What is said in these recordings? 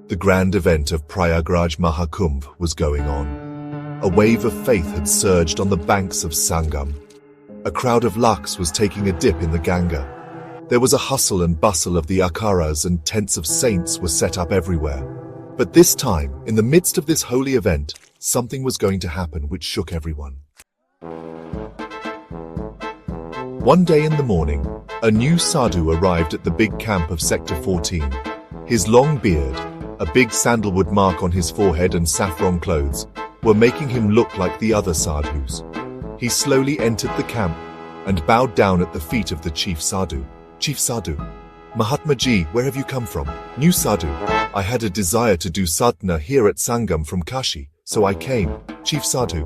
The grand event of Prayagraj Maha Kumbh was going on. A wave of faith had surged on the banks of Sangam. A crowd of lakhs was taking a dip in the Ganga. There was a hustle and bustle of the akharas, and tents of saints were set up everywhere. But this time, in the midst of this holy event, something was going to happen which shook everyone. One day in the morning, a new sadhu arrived at the big camp of Sector 14. His long beard, a big sandalwood mark on his forehead, and saffron clothes were making him look like the other sadhus. He slowly entered the camp and bowed down at the feet of the chief sadhu. Chief Sadhu, Mahatma Ji, where have you come from? New Sadhu, I had a desire to do sadhana here at Sangam from Kashi, so I came. Chief Sadhu,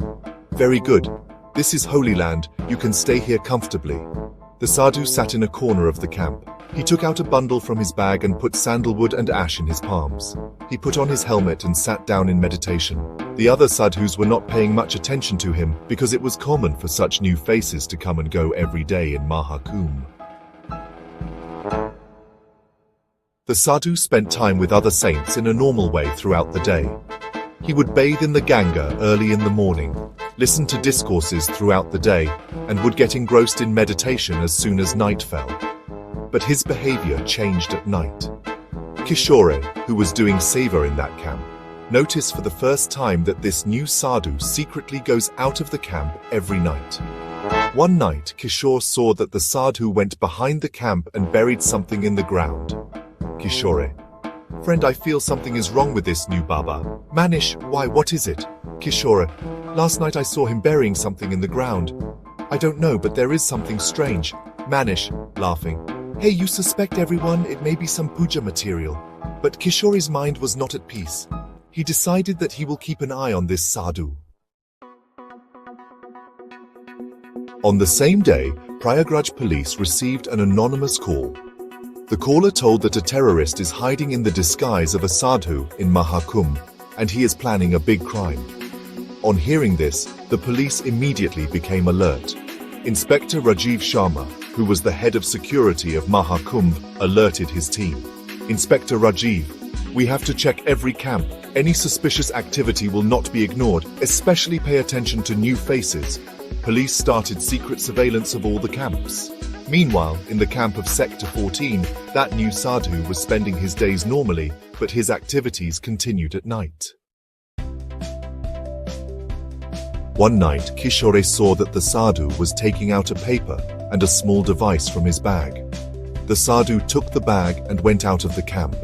very good. This is holy land, you can stay here comfortably. The sadhu sat in a corner of the camp. He took out a bundle from his bag and put sandalwood and ash in his palms. He put on his helmet and sat down in meditation. The other sadhus were not paying much attention to him because it was common for such new faces to come and go every day in Maha Kumbh. The sadhu spent time with other saints in a normal way throughout the day. He would bathe in the Ganga early in the morning, listen to discourses throughout the day, and would get engrossed in meditation as soon as night fell. But his behavior changed at night. Kishore, who was doing seva in that camp, noticed for the first time that this new sadhu secretly goes out of the camp every night. One night, Kishore saw that the sadhu went behind the camp and buried something in the ground. Kishore, friend, I feel something is wrong with this new Baba. Manish, why, what is it? Kishore, last night I saw him burying something in the ground. I don't know, but there is something strange. Manish, laughing, hey, you suspect everyone, it may be some puja material. But Kishore's mind was not at peace. He decided that he will keep an eye on this sadhu. On the same day, Prayagraj police received an anonymous call. The caller told that a terrorist is hiding in the disguise of a sadhu in Maha Kumbh, and he is planning a big crime. On hearing this, the police immediately became alert. Inspector Rajiv Sharma, who was the head of security of Maha Kumbh, alerted his team. Inspector Rajiv, we have to check every camp. Any suspicious activity will not be ignored, especially pay attention to new faces. Police started secret surveillance of all the camps. Meanwhile, in the camp of Sector 14, that new sadhu was spending his days normally, but his activities continued at night. One night, Kishore saw that the sadhu was taking out a paper and a small device from his bag. The sadhu took the bag and went out of the camp.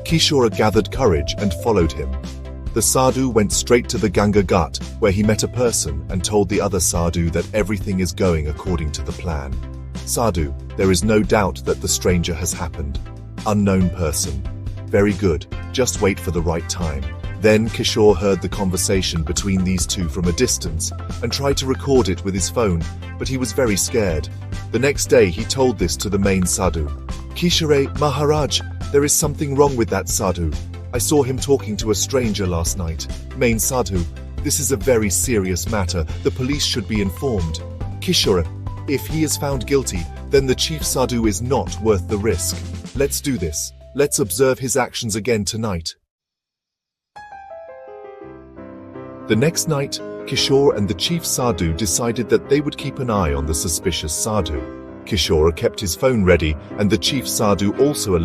Kishore gathered courage and followed him. The sadhu went straight to the Ganga Ghat, where he met a person and told the other sadhu that everything is going according to the plan. Sadhu, there is no doubt that the stranger has happened. Unknown person. Very good, just wait for the right time. Then Kishore heard the conversation between these two from a distance and tried to record it with his phone, but he was very scared. The next day he told this to the main sadhu. Kishore, Maharaj, there is something wrong with that sadhu. I saw him talking to a stranger last night. Main sadhu, this is a very serious matter. The police should be informed. Kishore, if he is found guilty, then the chief sadhu is not worth the risk. Let's do this. Let's observe his actions again tonight. The next night, Kishore and the chief sadhu decided that they would keep an eye on the suspicious sadhu. Kishore kept his phone ready, and the chief sadhu also alerted